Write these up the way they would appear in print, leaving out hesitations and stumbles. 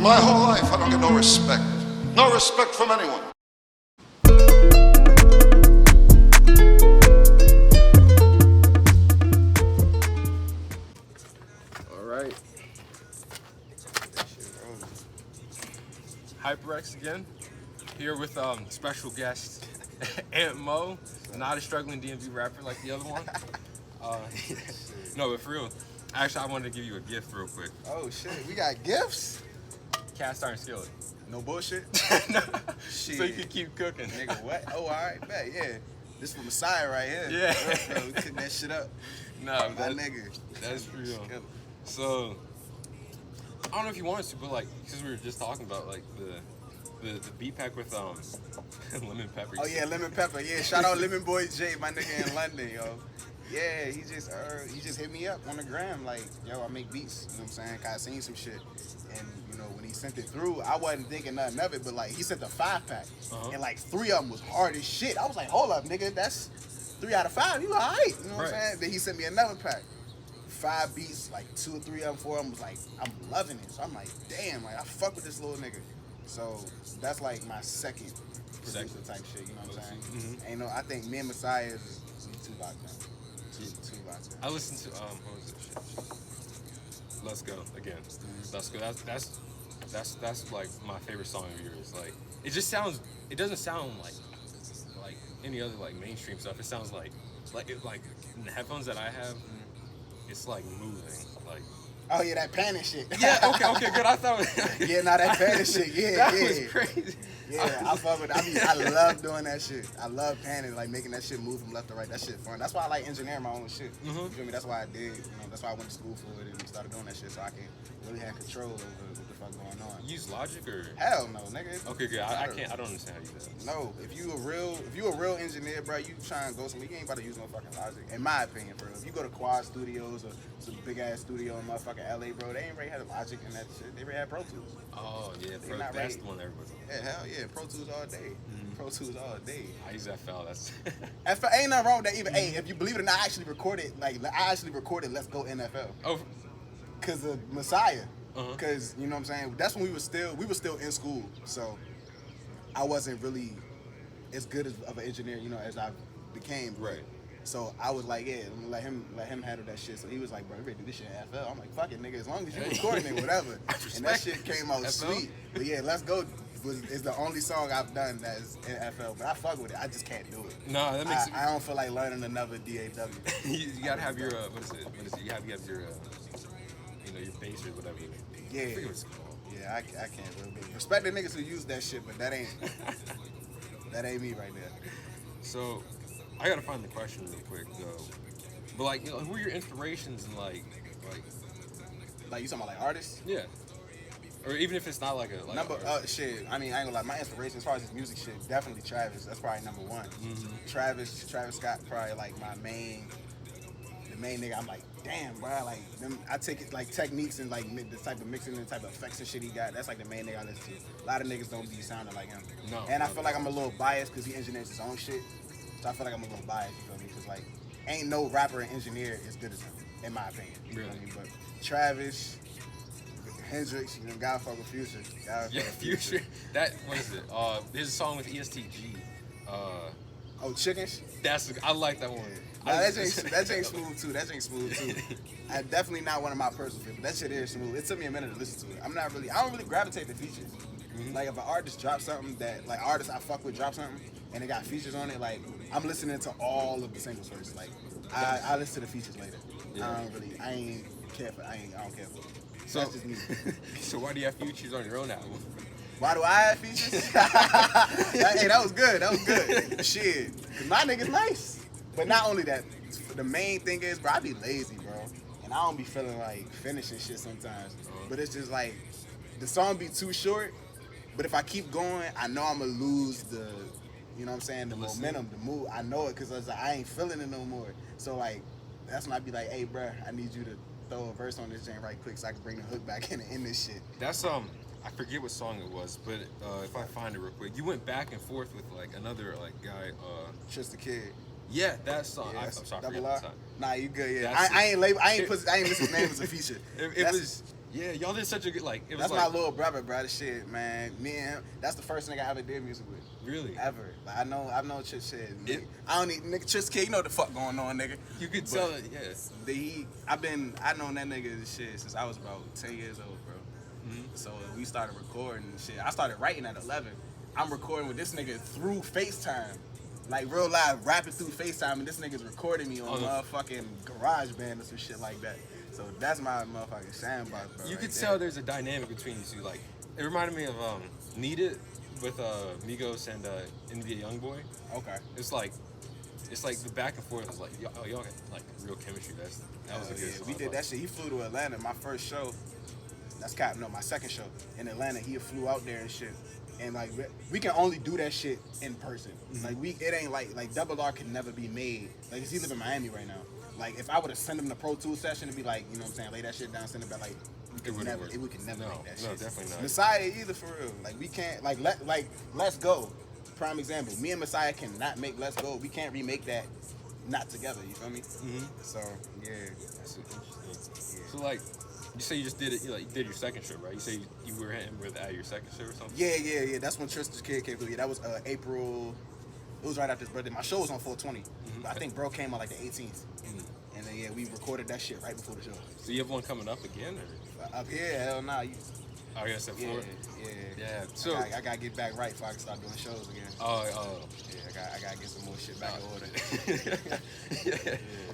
My whole life, I don't get no respect. No respect from anyone. All right. Hyperex again, here with special guest Ant Moe, not a struggling DMV rapper like the other one. No, but for real, actually I wanted to give you a gift real quick. Oh shit, we got gifts? Cast iron skillet. No bullshit? No. Shit. So you can keep cooking. Nigga, what? Oh, alright, bet, yeah. This from Messiah right here. Yeah. We cooking that shit up. No, My nigga. That's real. So, I don't know if you wanted to, but like, because we were just talking about like the beat pack with lemon pepper. Oh yeah, lemon pepper. Yeah, shout out Lemon Boy J, my nigga in London, yo. Yeah, he just hit me up on the gram like, yo, I make beats. You know what I'm saying? 'Cause I seen some shit, and you know when he sent it through, I wasn't thinking nothing of it, but like he sent the 5-pack, and like 3 of them was hard as shit. I was like, hold up, nigga, that's 3 out of 5. You alright? You know what I'm saying? Then he sent me another pack. 5 beats, like 2 or 3 of them, 4 of them was like, I'm loving it. So I'm like, damn, like I fuck with this little nigga. So that's like my second producer type shit. You know what I'm saying? Mm-hmm. Ain't no, I think me and Messiah is 2 locked down. Two locked down. I listened to what was it? Shit. Let's Go again. Let's Go. That's like my favorite song of yours. Like it just sounds. It doesn't sound like any other like mainstream stuff. It sounds like in the headphones that I have. It's like moving, like. Oh yeah, that panic shit. Yeah. Okay. Good. I thought. Yeah, nah, that panic shit. Yeah, that was crazy. Yeah, I fuck with. I love doing that shit. I love panic, like making that shit move from left to right. That shit fun. That's why I like engineering my own shit. Mm-hmm. You feel me? That's why I did. You know, that's why I went to school for it and started doing that shit, so I can really have control over what the fuck going on. You use Logic or? Hell no, nigga. Okay, good. I can't. I don't understand how you do that. No, if you a real engineer, bro, you try and go somewhere, you ain't about to use no fucking Logic. In my opinion, bro. If you go to Quad Studios or some big ass studio in motherfucking LA, bro, they ain't really had Logic and that shit. They really had Pro Tools. Oh yeah, that's ready. the one everybody's on. Yeah, hell yeah, Pro Tools all day. Mm-hmm. Pro Tools all day. I use FL. That's. FL ain't nothing wrong with that either. Hey, if you believe it or not, I actually recorded Let's Go NFL. Oh. Cause of Messiah. Uh-huh. Cause you know what I'm saying. That's when we were still in school, so I wasn't really as good of an engineer, you know, as I became. Right. So I was like, yeah, let him handle that shit. So he was like, bro, we ready to do this shit in FL. I'm like, fuck it, nigga, as long as you recording it, whatever. And that shit came out sweet. But yeah, Let's Go is the only song I've done that is in FL. But I fuck with it. I just can't do it. No, that makes. I don't feel like learning another DAW. you gotta have your what is it? You have your your bass or whatever. Yeah. I forget what it's called. Yeah, I can't really respect the niggas who use that shit, but that ain't me right there. So, I gotta find the question real quick though. But like, who are your inspirations and like you talking about like artists? Yeah. Or even if it's not like a shit. I mean, I ain't gonna lie. My inspiration as far as this music shit, definitely Travis. That's probably number one. Mm-hmm. Travis Scott probably like the main nigga. I'm like, damn, bro. Like, I take it like techniques and like the type of mixing and the type of effects and shit he got. That's like the main nigga I listen to. A lot of niggas don't be sounding like him. No. And I feel like I'm a little biased because he engineers his own shit. So I feel like I'm a little biased. You feel me? Because like, ain't no rapper and engineer as good as him, in my opinion. You really? Feel me? But Travis, Hendrix, you know, God fuck with Future. Future. That what is it? There's a song with ESTG. Chickens. I like that one. Nah, that ain't smooth too. Definitely not one of my personal favorites. That shit is smooth. It took me a minute to listen to it. I don't really gravitate to features. Mm-hmm. Like if an artist drops something that like artists I fuck with drop something and they got features on it, like I'm listening to all of the singles first. Like I listen to the features later. Yeah. I don't care for it. So that's just me. So why do you have features on your own album? Why do I have features? Hey, that was good. Shit. Cause my nigga's nice. But not only that, the main thing is, bro, I be lazy, bro. And I don't be feeling like finishing shit sometimes. But it's just like, the song be too short, but if I keep going, I know I'm gonna lose the, you know what I'm saying, the momentum, the mood. I know it, because I ain't feeling it no more. So like, that's when I be like, hey, bro, I need you to throw a verse on this jam right quick so I can bring the hook back in and end this shit. That's, I forget what song it was, but if I find it real quick, you went back and forth with like another like guy. Just the Kid. Yeah, that song. Yeah, I'm sorry, Double I R. forget the time. Nah, you good? Yeah, I ain't list his name as a feature. It was Yeah, y'all did such a good like. It was That's like my little brother, bro. The shit, man. Me and him. That's the first nigga I ever did music with. really. Ever. Like, I've known Chit shit. I don't need nigga Chit's kid. You know what the fuck going on, nigga. You could But tell it. Yeah. I've known that nigga shit since I was about 10 years old, bro. Mhm. So we started recording and shit. I started writing at 11. I'm recording with this nigga through FaceTime. Like real live, rapping through FaceTime, and this nigga's recording me on motherfucking GarageBand or some shit like that. So that's my motherfucking sandbox, bro. You right could there. tell there's a dynamic between you two. Like, it reminded me of Need It with Migos and NBA Youngboy. Okay. It's like the back and forth is like y'all got like real chemistry. That was a good song. We did that shit. He flew to Atlanta. My first show. My second show in Atlanta. He flew out there and shit. And like we can only do that shit in person. Like it ain't like Double R can never be made. Like he live in Miami right now. Like if I would have sent him the Pro Tools session and be like, you know what I'm saying, lay that shit down, send it back, like we could never make that shit. No, definitely not. Messiah either for real. Like we can't Let's Go. Prime example. Me and Messiah cannot make Let's Go. We can't remake that not together. You feel me? Mm-hmm. So yeah. That's interesting. So like, you say you just did it. You did your second show, right? You say you were hitting with at your second show or something. Yeah. That's when Tristan's kid came through. Yeah, that was April. It was right after his birthday. My show was on 420. But I think bro came on like the 18th. And then we recorded that shit right before the show. So you have one coming up again, or? Up here, hell nah. I guess in Florida. Yeah. So I gotta get back right before I can start doing shows again. Oh. Yeah, I gotta get some more shit back in order.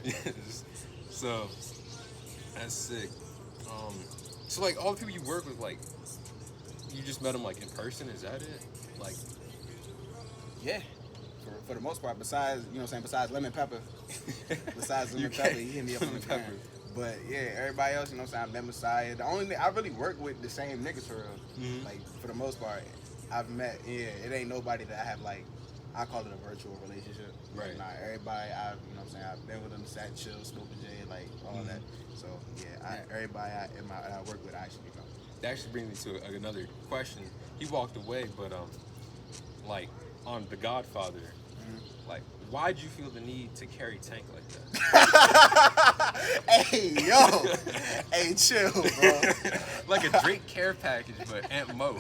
yeah. So that's sick. So like all the people you work with, like you just met them like in person, is that it? Like Yeah. For the most part, besides, you know what I'm saying, besides Lemon Pepper. Besides Lemon Pepper, he hit me up on the gram. But yeah, everybody else, you know what I'm saying, I met Messiah. The only I really work with the same niggas for real. Like for the most part, I've met, it ain't nobody that I have like, I call it a virtual relationship. Right. Nah, everybody, you know what I'm saying, I've been with them, sat, chill, smoked a J, like all that. So yeah, everybody I work with, I actually know. That actually brings me to another question. He walked away, but like on The Godfather, like why'd you feel the need to carry Tank like that? Hey yo, hey chill, bro. Like a Drake care package, but Ant Moe.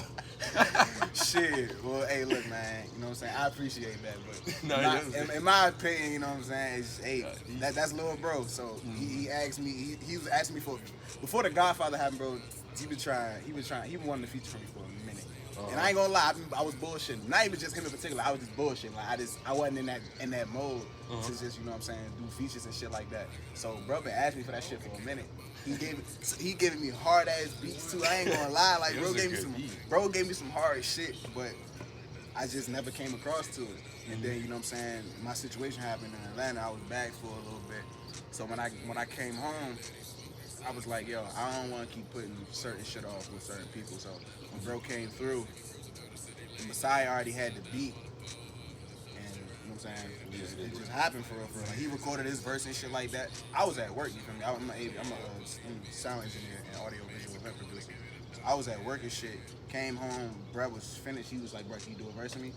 Shit. Well, hey, look, man. You know what I'm saying? I appreciate that, but No, in my opinion, you know what I'm saying? It's, hey, that's little bro. So he asked me. He was asking me for before The Godfather happened, bro. He wanted to feature for me for a minute. And I ain't gonna lie, I was bullshitting. Not even just him in particular. I was just bullshitting. Like I wasn't in that mode to just, you know what I'm saying, do features and shit like that. So bro been asked me for that shit for a minute. He giving me hard ass beats too. I ain't gonna lie. Like bro gave me some hard shit, but I just never came across to it. And then, you know what I'm saying, my situation happened in Atlanta. I was back for a little bit. So when I came home, I was like, yo, I don't want to keep putting certain shit off with certain people. So when bro came through, Messiah already had the beat, and you know what I'm saying, it just happened for real. Like he recorded his verse and shit like that. I was at work, you feel me? I'm a sound engineer and audio visual event producer. So I was at work and shit. Came home, bro was finished. He was like, bro, can you do a verse for me?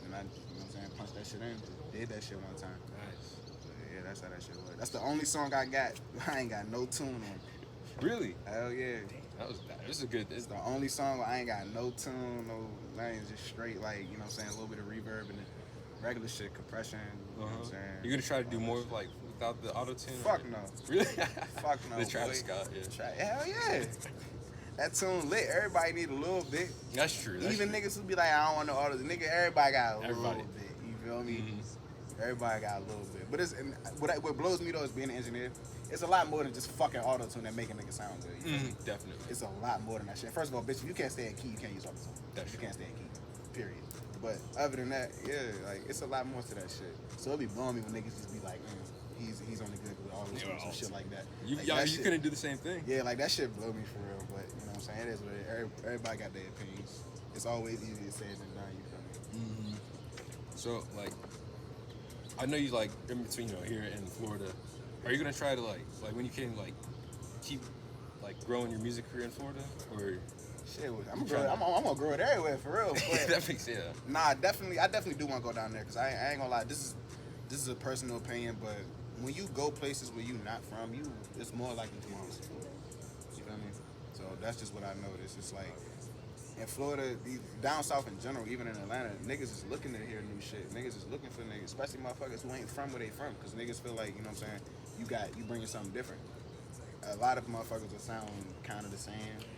And I, you know what I'm saying, punched that shit in. Did that shit one time. Nice. Yeah, that's how that shit was. That's the only song I got. I ain't got no tune on it. Really? Hell yeah. This is good. It's the only song where I ain't got no tune, no nothing, just straight, like, you know what I'm saying, a little bit of reverb and regular shit, compression, you know what I'm saying. You're gonna try to do more like without the auto tune? Fuck no. Really? Fuck no. The Travis Scott, yeah. Hell yeah. That tune lit. Everybody need a little bit. That's true. Even niggas who be like, I don't want no auto. Nigga, everybody got a little bit. You feel me? Everybody got a little bit. But what blows me though is being an engineer. It's a lot more than just fucking auto tune that make a nigga sound good. You feel me? Definitely. It's a lot more than that shit. First of all, bitch, if you can't stay in key, you can't use auto tune. You can't stay in key. Period. But other than that, yeah, like it's a lot more to that shit. So it be blowing me when niggas just be like, he's only good with auto tune and shit like that. You shit, couldn't do the same thing. Yeah, like that shit blow me for real. But you know what I'm saying? It is what it is. Everybody got their opinions. It's always easier said than done. You feel me? So like, I know you like in between, you know, here in Florida. Are you gonna try to like when you can like keep like growing your music career in Florida, or? Shit, I'm gonna grow it everywhere for real. But That makes Nah, I definitely do want to go down there because I ain't gonna lie. This is a personal opinion, but when you go places where you not from, it's more likely to be successful. You feel me? that's just what I noticed. It's like in Florida, down south in general, even in Atlanta, niggas is looking to hear new shit. Niggas is looking for niggas, especially motherfuckers who ain't from where they from, because niggas feel like, you know what I'm saying, you bringing something different. A lot of motherfuckers will sound kind of the same,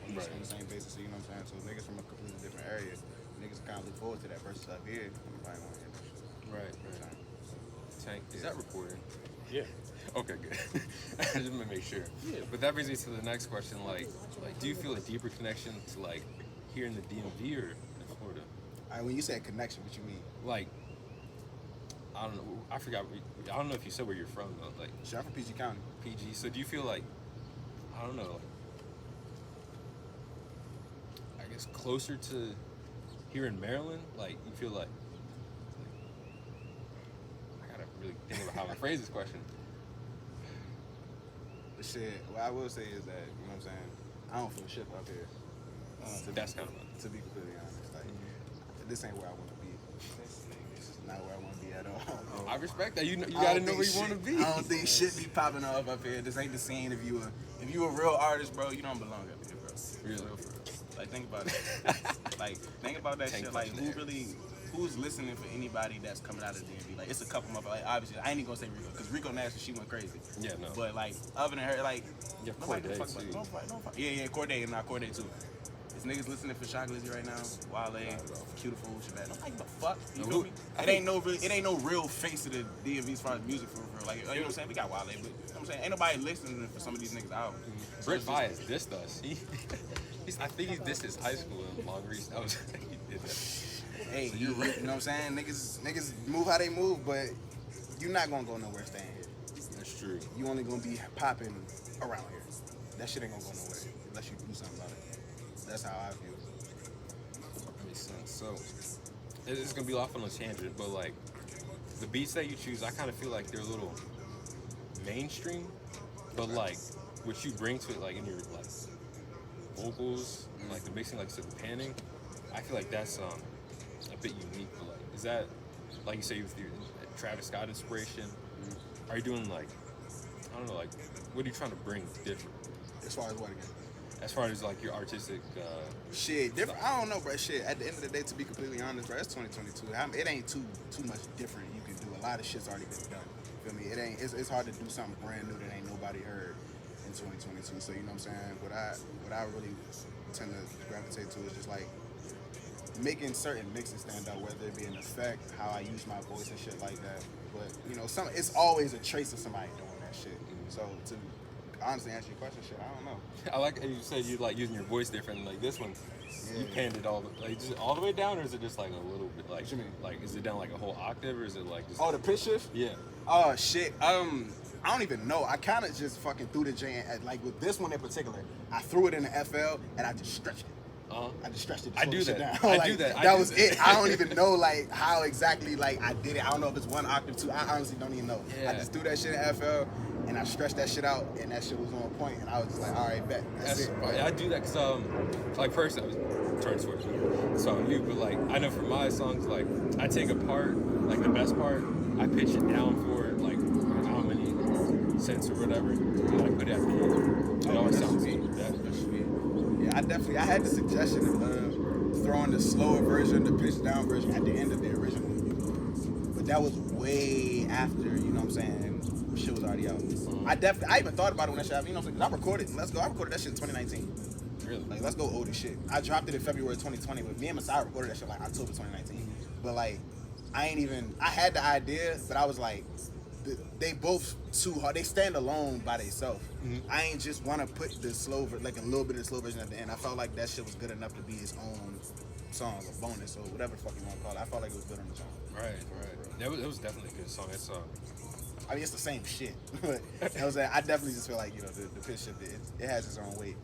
on the same basis, you know what I'm saying? So niggas from a completely different area, niggas kind of look forward to that versus up here. Nobody want to hear that shit. Right. Tank, is that recording? Yeah. Okay, good. I just want to make sure. Yeah. But that brings me to the next question. Like, do you feel a deeper connection to like here in the DMV or in Florida? All right, when you say connection, what you mean? Like, I don't know. I forgot. I don't know if you said where you're from though. Like, Shit, I'm from PG County. PG. So do you feel like, I don't know, I guess closer to here in Maryland? Like, you feel like I gotta really think about how to phrase this question. But shit, what I will say is that, you know what I'm saying, I don't feel shit up here. That's kind of To be completely honest, like, this ain't where I want to be. This is not where I want to be at all. I respect that. You gotta know where you want to be. I don't think shit be popping off up here. This ain't the scene. If you a real artist, bro, you don't belong up here, bro. Really? Like, think about it. Like, think about that Tank shit. Like, functionary. who's listening for anybody that's coming out of DMV? Like, it's a couple of, like, obviously, I ain't even gonna say Rico, because Rico Nash, she went crazy. Yeah, no. But, like, other than her, like, Yeah, nobody Corday, can fuck too. about it. Don't fuck. Yeah, Corday, and not Corday, too. Is niggas listening for Shock Lizzy right now? Wale, Beautiful, Shabbat. Nobody give a fuck. You feel me? It ain't no real face to the DMV as far as music for real. Like, you know what I'm saying? We got Wale, but you know what I'm saying? Ain't nobody listening for some of these niggas out. Britt Bias dissed us. I think he dissed his high school in Long Beach. That was he did that. Hey, you know what I'm saying? Niggas move how they move, but you're not gonna go nowhere staying here. That's true. You only gonna be popping around here. That shit ain't gonna go nowhere unless you do something about it. That's how I feel. That makes sense. So it's gonna be off on a tangent, but like the beats that you choose, I kind of feel like they're a little mainstream, but like what you bring to it, like in your like vocals, and, like the mixing, like the panning, I feel like that's a bit unique. But like, is that like you say with your Travis Scott inspiration? Are you doing like I don't know, like what are you trying to bring different? As far as what again? As far as like your artistic Shit, different. I don't know, bro. Shit. At the end of the day, to be completely honest, bro, it's 2022. It ain't too much different you can do. A lot of shit's already been done. Feel me? It's hard to do something brand new that ain't nobody heard in 2022. So you know what I'm saying? What I really tend to gravitate to is just like making certain mixes stand out, whether it be an effect, how I use my voice and shit like that. But you know, it's always a trace of somebody doing that shit. So to honestly answer your question, shit, I don't know. I like how you said you like using your voice different. Like this one, you panned it all the way down, or is it just like a little bit like? What you mean? Like, is it down like a whole octave, or is it like just? Oh, the pitch shift? Yeah. Oh shit. I don't even know. I kind of just fucking threw the J in, like with this one in particular. I threw it in the FL and I just stretched it. I just stretched it. I do shit that. Down. I Like, do that. That was it. I don't even know like how exactly like I did it. I don't know if it's one octave, two. I honestly don't even know. Yeah. I just threw that shit in FL and I stretched that shit out and that shit was on point and I was just like, all right, bet. That's it. I do that because like first I was turning towards you, so you, but like I know for my songs like I take a part, like the best part, I pitch it down for it, like how many cents or whatever, and I put it at the end. It always sounds good. Yeah, I had the suggestion of throwing the slower version, the pitch down version at the end of the original. But that was way after, you know what I'm saying, shit was already out. I even thought about it when that shit happened, you know what I'm saying, 'cause I recorded that shit in 2019. Really? Like, let's go old as shit. I dropped it in February 2020, but me and Masai recorded that shit like October 2019. But like, I had the idea, but I was like, they both too hard. They stand alone by themselves. I ain't just want to put the slow, like a little bit of the slow version at the end. I felt like that shit was good enough to be its own song, a bonus, or whatever the fuck you want to call it. I felt like it was good on the song. Right. It was definitely a good song. It's I mean, it's the same shit. But I definitely just feel like, you know, the pitch shift, it has its own weight.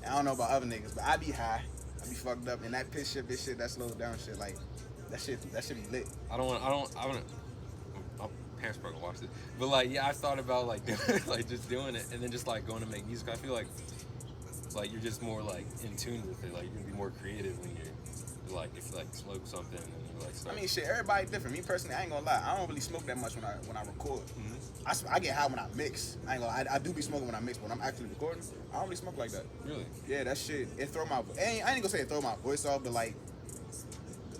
And I don't know about other niggas, but I be high, I be fucked up, and that pitch shift, this shit, that slowed down shit, like that shit be lit. I want my parents probably gonna watch this, but like yeah, I thought about like like just doing it and then just like going to make music. I feel like you're just more like in tune with it. Like you're gonna be more creative when you're like if you like smoke something and you like start. I mean, shit, everybody different. Me personally, I ain't gonna lie. I don't really smoke that much when I record. I get high when I mix. I ain't gonna lie. I do be smoking when I mix, but when I'm actually recording, I don't really smoke like that. Really? Yeah, that shit, it throw my, I ain't gonna say it throw my voice off, but like,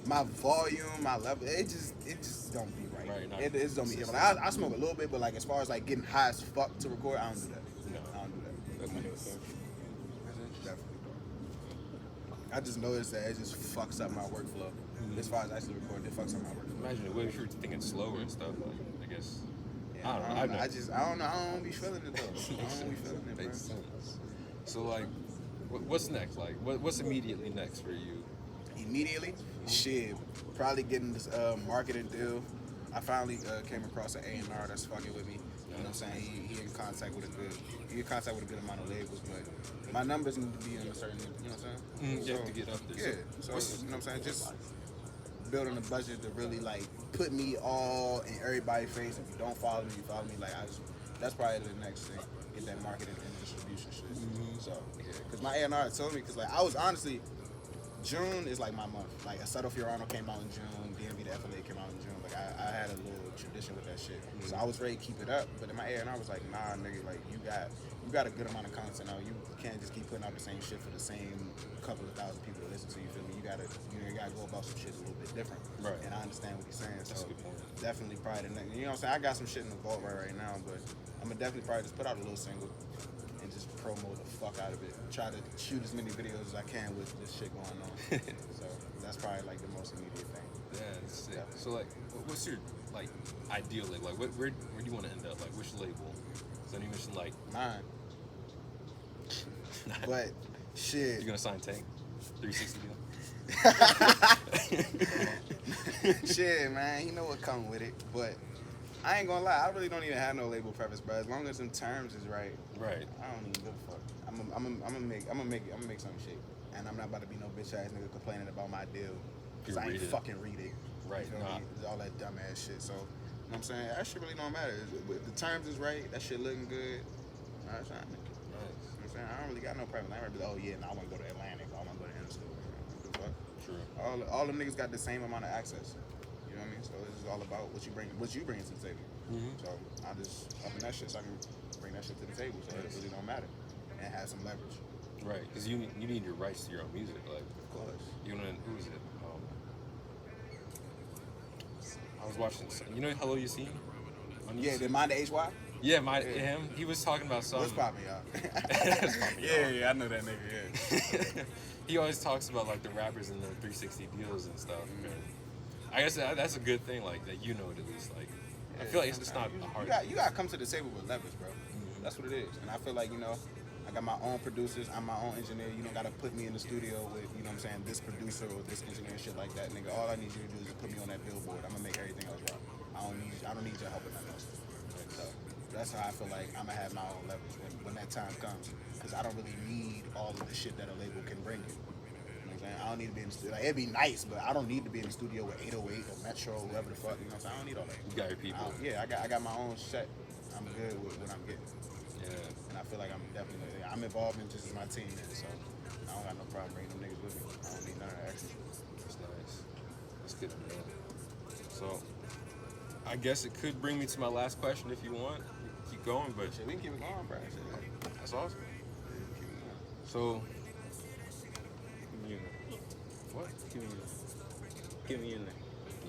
my volume, my level, it just don't be right. Right, not It just don't be it. Like, I smoke a little bit, but like as far as like getting high as fuck to record, I don't do that. No. I don't do that. That's my new thing. Definitely. I just noticed that it just fucks up my workflow. As far as actually recording, it fucks up my workflow. Imagine it. What if you were thinking slower and stuff? Like, I guess. Yeah, I don't know. I don't know. I don't be feeling it though. I don't be feeling it, bro. Makes sense. So like, what's next? Like, what's immediately next for you? Immediately, shit, probably getting this marketing deal. I finally came across an A&R that's fucking with me. You know what I'm saying? He in contact with a good amount of labels, but my numbers need to be in a certain, you know what I'm saying? You have to get up there. Yeah. So you know what I'm saying? Just building a budget to really like put me all in everybody's face. If you don't follow me, you follow me. Like that's probably the next thing. Get that marketing and distribution shit. So yeah, because my A&R told me, because like I was honestly. June is like my month. Like Assetto Fiorano came out in June, DMV the FLA came out in June. Like I had a little tradition with that shit. So I was ready to keep it up. But then my A&R was like, nah, nigga, like you got a good amount of content out. You can't just keep putting out the same shit for the same couple of thousand people to listen to. You feel me? You gotta go about some shit a little bit different. Right. And I understand what you're saying. That's So a good point. definitely probably the next. You know what I'm saying? I got some shit in the vault right now, but I'm gonna definitely probably just put out a little single. And just promo the fuck out of it. Try to shoot as many videos as I can with this shit going on. So that's probably like the most immediate thing. Yeah, that's sick. Yeah. So like, what's your like ideal label? Like, where do you want to end up? Like, which label? So you mentioned like Mine. But shit. you're gonna sign Tank 360 deal. Shit, man. You know what come with it. But I ain't gonna lie. I really don't even have no label preference, bro. As long as them terms is right. Right. I don't even give a fuck. I'm gonna make something shake. And I'm not about to be no bitch ass nigga complaining about my deal. Cause I ain't fucking read it. Right, You feel nah. me? All that dumb ass shit. So, you know what I'm saying? That shit really don't matter. If the terms is right, that shit looking good. Alright, fine. You know Nice. what I'm saying? I don't really got no preference. I ain't really be like, oh yeah, now I wanna go to Atlantic, or I wanna go to Amsterdam. What the fuck? True. All them niggas got the same amount of access. You know what I mean? So it's just all about what you bring to the table. So I just up in that shit so I can bring that shit to the table. So it really don't matter. And have some leverage. Right, because you need your rights to your own music. Like, Of course. you know, who is it? I was watching. You know, Hello You See? Yeah, the Mind the HY? Yeah, him. He was talking about something. What's poppin', y'all? What's poppin', y'all? Yeah, I know that nigga, yeah. He always talks about like the rappers and the 360 deals and stuff. And I guess that's a good thing, like that you know it at least. Like, I feel like it's not a hard. You gotta come to the table with leverage, bro. That's what it is. And I feel like, you know, I got my own producers, I'm my own engineer. You don't gotta put me in the studio with, you know what I'm saying, this producer or this engineer, shit like that, nigga. All I need you to do is put me on that billboard. I'm gonna make everything else right. I don't need your help with nothing else. So that's how I feel like I'm gonna have my own leverage when that time comes. Because I don't really need all of the shit that a label can bring you. You know what I'm saying? I don't need to be in the studio. Like, it'd be nice, but I don't need to be in the studio with 808 or Metro or whatever the fuck. You know what I'm saying? I don't need all that. You got your people. I got my own set. I'm good with what I'm getting. Yeah. And I feel like I'm involved in just as my team is, so I don't got no problem bringing them niggas with me. I don't need none of that extra shit. That's nice. That's good to know. So, I guess it could bring me to my last question if you want. Keep going, but Shit, we can keep it going, bro. Shit, that's awesome. keep it going. So, Give me in there. what? Give me in there.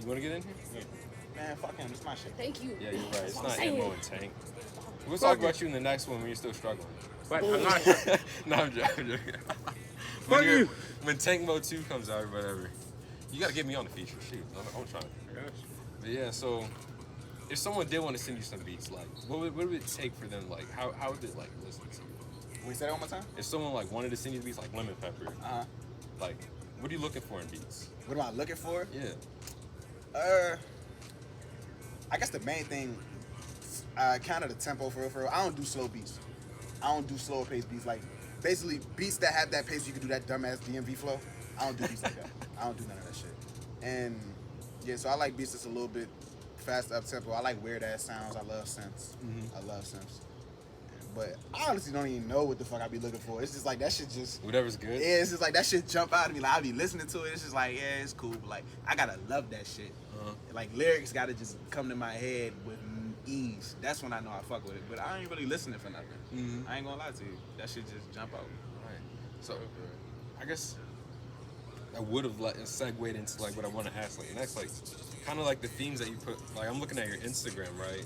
You want to get in here? Yeah. Man, fuck him. It's my shit. Thank you. Yeah, you're right. It's That's not what I'm Ant Moe saying. and Tank. We'll Fuck talk you. about you in the next one when you're still struggling. But I'm not. No, I'm joking. Fuck you. When Tank Mo 2 comes out or whatever, you gotta get me on the feature. Shoot, I'm trying. But yeah, so if someone did want to send you some beats, like what would it take for them? Like how would they like listen to you? We say that one more time? If someone like wanted to send you beats like Lemon Pepper, Uh-huh. like what are you looking for in beats? What am I looking for? Yeah. I guess the main thing, kind of the tempo for real. I don't do slow beats. I don't do slower paced beats. Like, basically, beats that have that pace, you can do that dumbass DMV flow. I don't do beats like that. I don't do none of that shit. And, yeah, so I like beats that's a little bit fast up tempo. I like weird ass sounds. I love synths. I love synths. But I honestly don't even know what the fuck I be looking for. It's just like that shit just. Whatever's good. Yeah, it's just like that shit jump out at me. Like I be listening to it. It's just like yeah, it's cool. But like I gotta love that shit. Like lyrics gotta just come to my head with ease. That's when I know I fuck with it. But I ain't really listening for nothing. I ain't gonna lie to you. That shit just jump out. Right. So, I guess I would have segued into like what I want to ask like next, like kind of like the themes that you put. Like I'm looking at your Instagram, right?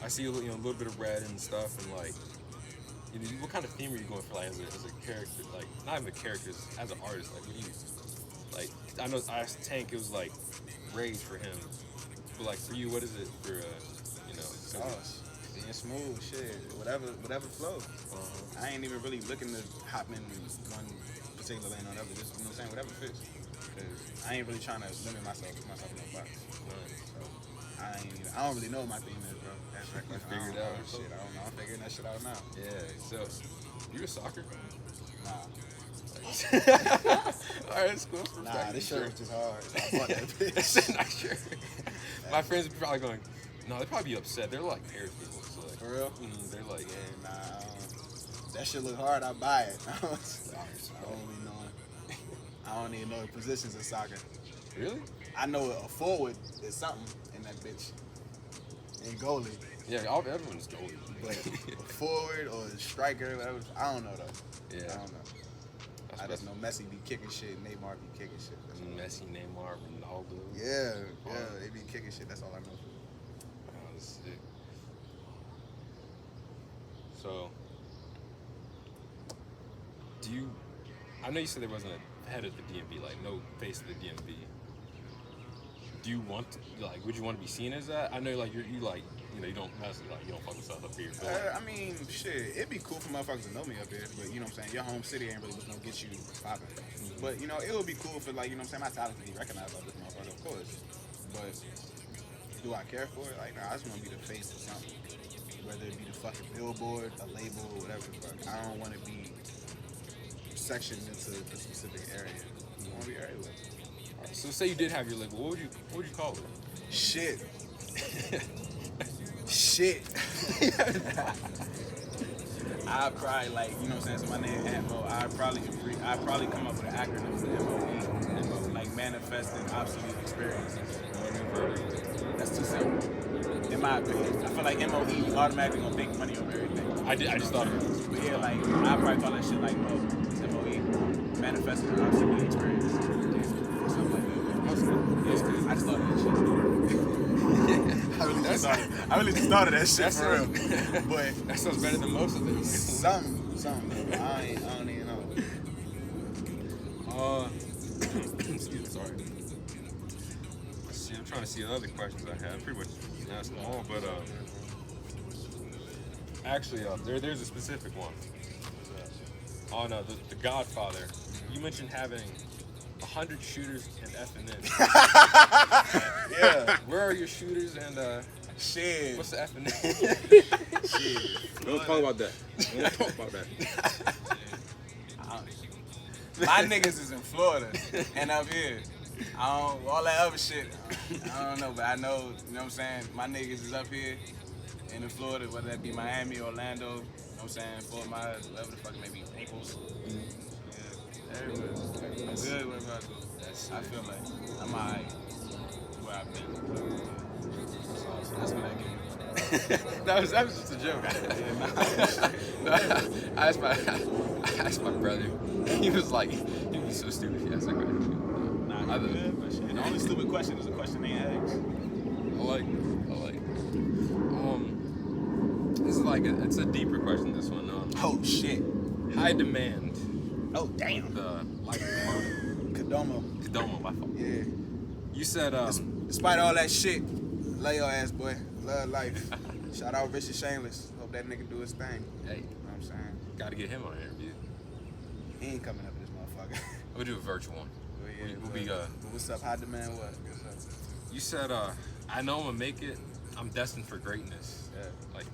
I see a little bit of red and stuff, and like, what kind of theme are you going for, like as a character, like not even a character, as an artist, like what do you like? I know I asked Tank, it was like rage for him, but like for you, what is it for? Sauce. Being smooth, shit, whatever flows. I ain't even really looking to hop in one particular lane or whatever. Just whatever fits. Cause I ain't really trying to limit myself in no box. So I don't really know what my theme is, bro. That's right. Figure it out. Shit, I don't know. I'm figuring that shit out now. Yeah. So you a soccer fan? Nah. All right, that's cool. Nah, this shirt was just hard. So I bought that bitch. Not sure. My friends are probably going. No, they'd probably be upset. They're like Paris people. So like, For real? They're like, Yeah, nah. That shit look hard. I buy it. I don't even know. I don't even know the positions in soccer. Really? I know a forward is something in that bitch. And goalie. Yeah, everyone's goalie. But a forward or a striker, whatever, I don't know though. Yeah. I don't know. I just know Messi be kicking shit, Neymar be kicking shit. Messi, Neymar, Ronaldo. Yeah, they be kicking shit. That's all I know. Oh, that's sick. So, I know you said there wasn't a head of the DMV, like no face of the DMV. Do you want to, like, would you want to be seen as that? I know, like, you don't mess with, like, you don't fuck with stuff up here. But, like, I mean, shit, it'd be cool for motherfuckers to know me up here, but you know what I'm saying? Your home city ain't really what's gonna get you popping. But, you know, it would be cool for, like, you know what I'm saying? My talent can be recognized by this motherfucker, of course. But do I care for it? Like, nah, I just wanna be the face of something. Whether it be the fucking billboard, a label, whatever the fuck. I don't wanna be sectioned into a specific area. I wanna be everywhere. so say you did have your label, what would you call it? Shit. Shit. I'd probably, like, you know what I'm saying? So my name is Ant Moe. I'd probably come up with an acronym for MOE. Like manifesting obsolete experiences. That's too simple. In my opinion. I feel like MOE, you automatically gonna make money over everything. I just thought of it. But yeah, like, I'd probably call that shit like Moe. It's MOE. Manifesting obsolete experiences. Something like that. Yeah, I just thought of that shit. I really just thought of that shit for real. But that sounds better than most of it. something. I don't even know. Excuse me, sorry. Let's see, I'm trying to see the other questions I have. Pretty much asked them all, but actually, there's a specific one. On the Godfather, you mentioned having 100 shooters and F&N. Yeah. Where are your shooters and Shit. what's the F&N? Shit. Don't talk about that. Don't talk about that. My niggas is in Florida and up here. All that other shit, I don't know, but I know, you know what I'm saying? My niggas is up here and in Florida, whether that be Miami, Orlando, you know what I'm saying? Fort Myers, whatever the fuck, maybe Naples. Yeah, everywhere. I'm good wherever I go. I feel like I'm alright where I've been. So that's what I get. that was just a joke. I asked my brother. He was so stupid. He asked that question. Nah, you good, but shit. The only stupid question is a question they ask. I like. This is like it's a deeper question. This one. Oh shit. High demand. Oh damn. The Kodomo. My fault. Yeah. You said Despite all that shit, love your ass, boy. Love life. Shout out Richard Shameless. Hope that nigga do his thing. Hey, You know what I'm saying? gotta get him on an interview. He ain't coming up with this motherfucker. We'll do a virtual one. But yeah, We'll be what's up? High demand what? What's up? You said I know I'm gonna make it. I'm destined for greatness. Yeah. Like,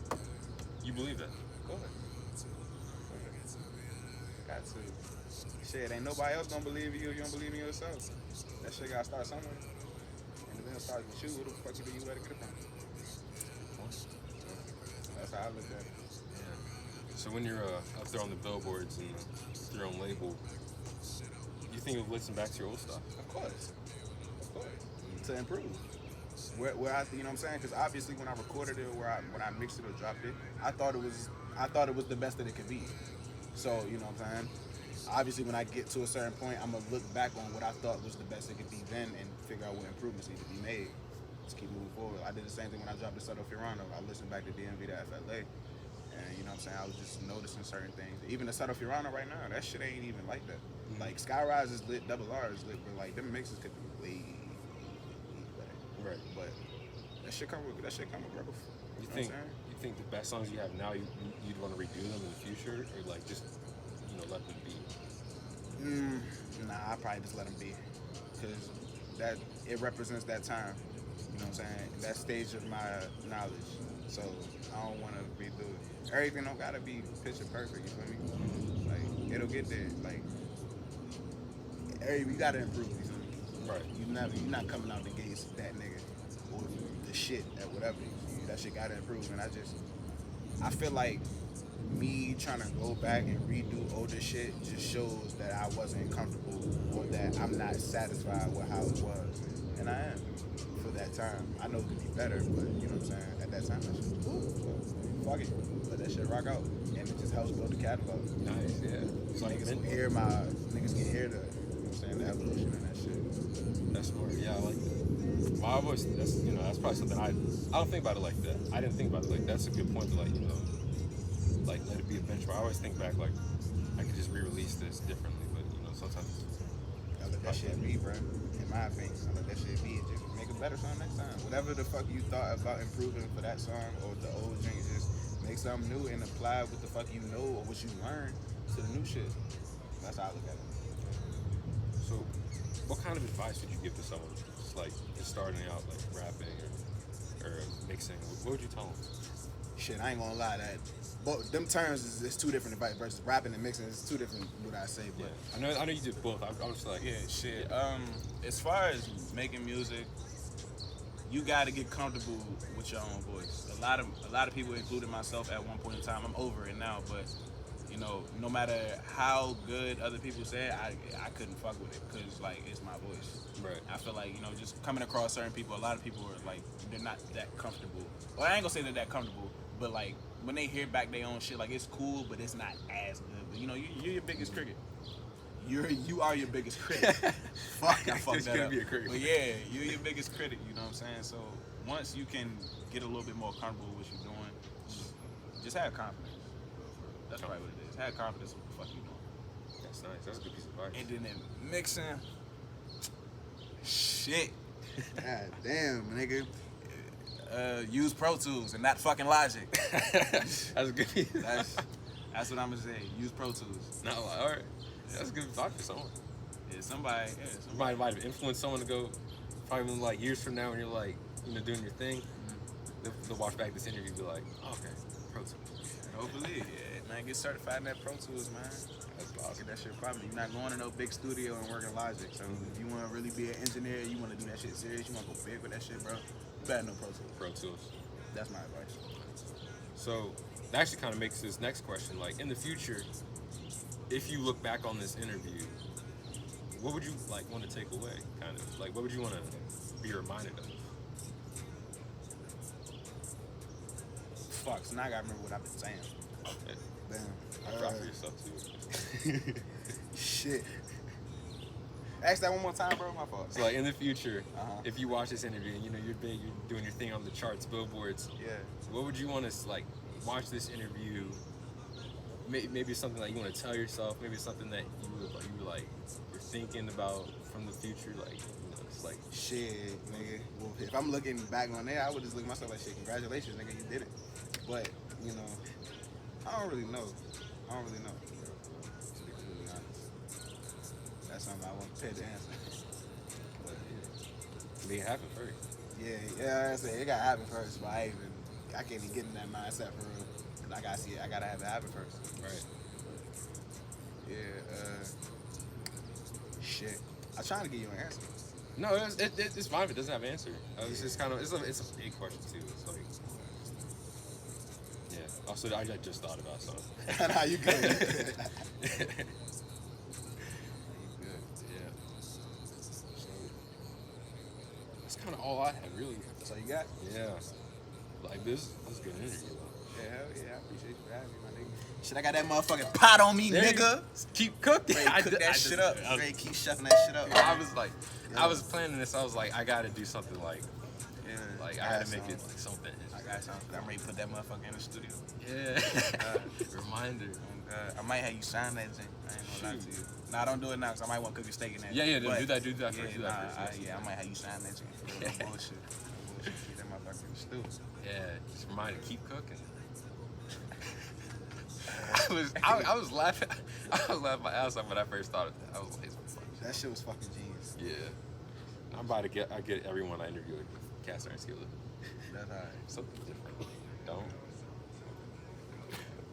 you believe that? Go ahead. Got to. Shit, ain't nobody else gonna believe you if you don't believe in yourself. That shit gotta start somewhere. And if it don't start with you, who the fuck you let it get it from? That's how I look at it. Yeah. So when you're up there on the billboards and your own label, you think you'll listen back to your old stuff? Of course. To improve. Where I, you know what I'm saying? Because obviously when I recorded it, when I mixed it or dropped it, I thought it was the best that it could be. So you know what I'm saying? Obviously when I get to a certain point, I'm gonna look back on what I thought was the best it could be then and figure out what improvements need to be made. Just keep moving forward. I did the same thing when I dropped the Subtle Fiorano. I listened back to DMV to FLA. And you know what I'm saying? I was just noticing certain things. Even the Subtle Fiorano right now, that shit ain't even like that. Mm-hmm. Like Skyrise is lit, Double R is lit, but like them mixes could be way better. Right. But that shit come with growth. You think the best songs you have now, you'd want to redo them in the future, or like just let them be? Nah, I probably just let them be, cause that it represents that time. You know what I'm saying? That stage of my knowledge. So I don't want to redo it. Everything don't gotta be picture perfect. You feel me? Like it'll get there. Like you gotta improve. You feel me? Right. You're not coming out the gates that nigga or the shit at whatever. That shit gotta improve. And I feel like me trying to go back and redo older shit just shows that I wasn't comfortable or that I'm not satisfied with how it was. And I am for that time. I know it could be better, but you know what I'm saying? At that time, that shit was cool. So, fuck it. Let that shit rock out. And it just helps build the catalog. Nice, yeah. It's like niggas can hear the, you know what I'm saying, the evolution and that shit. That's smart. Yeah, I like that. My voice, that's probably something I don't think about it like that. I didn't think about it like that. That's a good point to like let it be a benchmark. I always think back like I could just re-release this differently, but sometimes I let that shit be, bro. In my opinion, I let that shit be and just make a better song next time. Whatever the fuck you thought about improving for that song or the old drink, just make something new and apply what the fuck you know or what you learned to the new shit. That's how I look at it. So, what kind of advice would you give to someone just like just starting out like rapping or mixing? What would you tell them? Shit, I ain't gonna lie, but them terms is two different advice versus rapping and mixing is two different what I say. But yeah. I know you did both. I'm just like shit. As far as making music, you gotta get comfortable with your own voice. A lot of people, including myself, at one point in time, I'm over it now, but no matter how good other people say it, I couldn't fuck with it because like it's my voice. Right. I feel like just coming across certain people, a lot of people are like they're not that comfortable. Well, I ain't gonna say they're that comfortable, but like when they hear back their own shit, like it's cool, but it's not as good. But you're your biggest critic. You are your biggest critic. Fuck, I fucked that up. Be a critic. But yeah, you're your biggest critic. You know what I'm saying? So once you can get a little bit more comfortable with what you're doing, just have confidence. That's probably what it is. Have confidence in what the fuck you doing. That's nice. That's a good piece of advice. And then in mixing, shit. God damn, nigga. Use Pro Tools and not fucking Logic. That's a good piece. That's what I'm gonna say. Use Pro Tools. No, all right. That's a good advice for someone. Yeah, somebody. Might have influenced someone to go probably like years from now when you're like doing your thing. They'll watch back this interview and be like, oh, okay, Pro Tools. Hopefully, yeah, man, get certified in that Pro Tools, man. That's awesome. Get that shit probably. You're not going to no big studio and working Logic. So if you want to really be an engineer, you want to do that shit serious, you want to go big with that shit, bro, you better know Pro Tools. Pro Tools. That's my advice. So that actually kind of makes this next question, like in the future, if you look back on this interview, what would you like want to take away? Kind of like what would you want to be reminded of? Fuck, so now I gotta remember what I've been saying. Okay. Damn. I drop for yourself too. Shit. Ask that one more time, bro. My fault. So like in the future, if you watch this interview and you're big, you're doing your thing on the charts, billboards. Yeah. What would you want to like watch this interview? Maybe something like you want to tell yourself. Maybe something that you're thinking about from the future. Like it's like shit, nigga. Well, if I'm looking back on there, I would just look at myself like shit. Congratulations, nigga, you did it. But I don't really know. To be completely honest, that's something I want to pay to answer. But make it happen first. Yeah. I say it gotta happen first. But I can't even get in that mindset for real. I gotta see it. I gotta have it happen first. Right. Yeah. Shit. I'm trying to give you an answer. No, it's fine if it doesn't have an answer. It's just kind of it's a big question too. It's like Also, I just thought about something. Nah, you good. You good. Yeah. So that's kind of all I had, really. That's all you got? Yeah. Like this was a good interview. Yeah, hell yeah. I appreciate you for having me, my nigga. Shit, I got that motherfucking pot on me, There you nigga. Keep cooking. Ready to cook that shit up. Ready to keep shuffling that shit up. I was like, I was planning this. I was like, I gotta do something like I gotta make it like something. I got something. I'm ready to put that motherfucker in the studio. Yeah. Reminder. I might have you sign that thing. I ain't gonna lie to you. Nah, don't do it now, because I might want to cook your steak in that. Yeah, yeah, But- do that first. Yeah, Do that first. I might have you sign that thing. No bullshit. No bullshit. Keep that motherfucker in the stew. Yeah, just reminder, keep cooking. I was laughing. I was laughing my ass off when I first thought of that. I was like, That shit was fucking genius. yeah. I'm about to get everyone I interview a cast iron skillet. That's alright. Something different. Don't.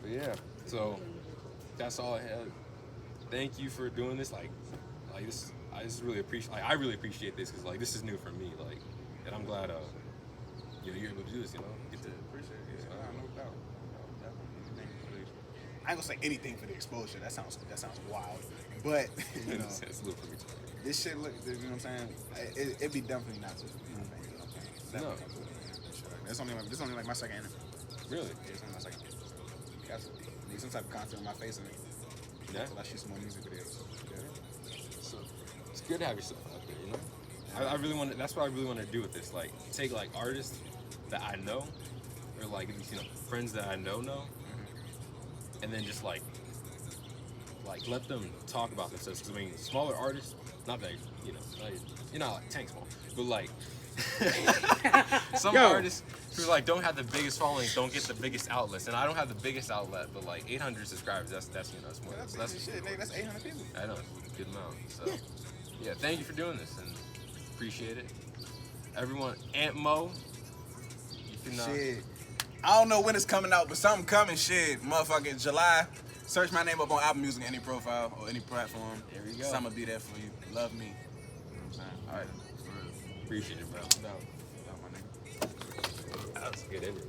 But yeah, so that's all I had. Thank you for doing this. Like this, I just really appreciate. Like, I really appreciate this because like this is new for me. Like, and I'm glad you're able to do this. You know, get to Appreciate it. Yeah, no doubt. I ain't gonna say anything for the exposure. That sounds wild. But you know, it's a little for me. this shit look. You know what I'm saying? It'd be definitely not too. You know what I'm saying? No. This only like my second interview. Really? Yeah, it's only my second. Got need some type of content on my face in it. Yeah. Until I shoot some more music videos. Yeah. So it's good to have yourself out there, you know. I really want to. That's what I really want to do with this. Like, take like artists that I know, or like friends that I know, and then just like let them talk about themselves. Because I mean, smaller artists, not that you're not like Tank Small, but like some artists who like don't have the biggest followings, don't get the biggest outlets, and I don't have the biggest outlet, but like 800 subscribers, that's more. That's That's shit, nigga. That's 800 people. I know, it's a good amount. So, yeah, thank you for doing this and appreciate it. Everyone, Ant Moe, you can. Shit. I don't know when it's coming out, but something coming. Shit, motherfucking July. Search my name up on Apple Music, any profile or any platform. There we go. Something will be there for you. Love me. You know what I'm saying? All right. Appreciate it, bro. No, my nigga. That was a good interview.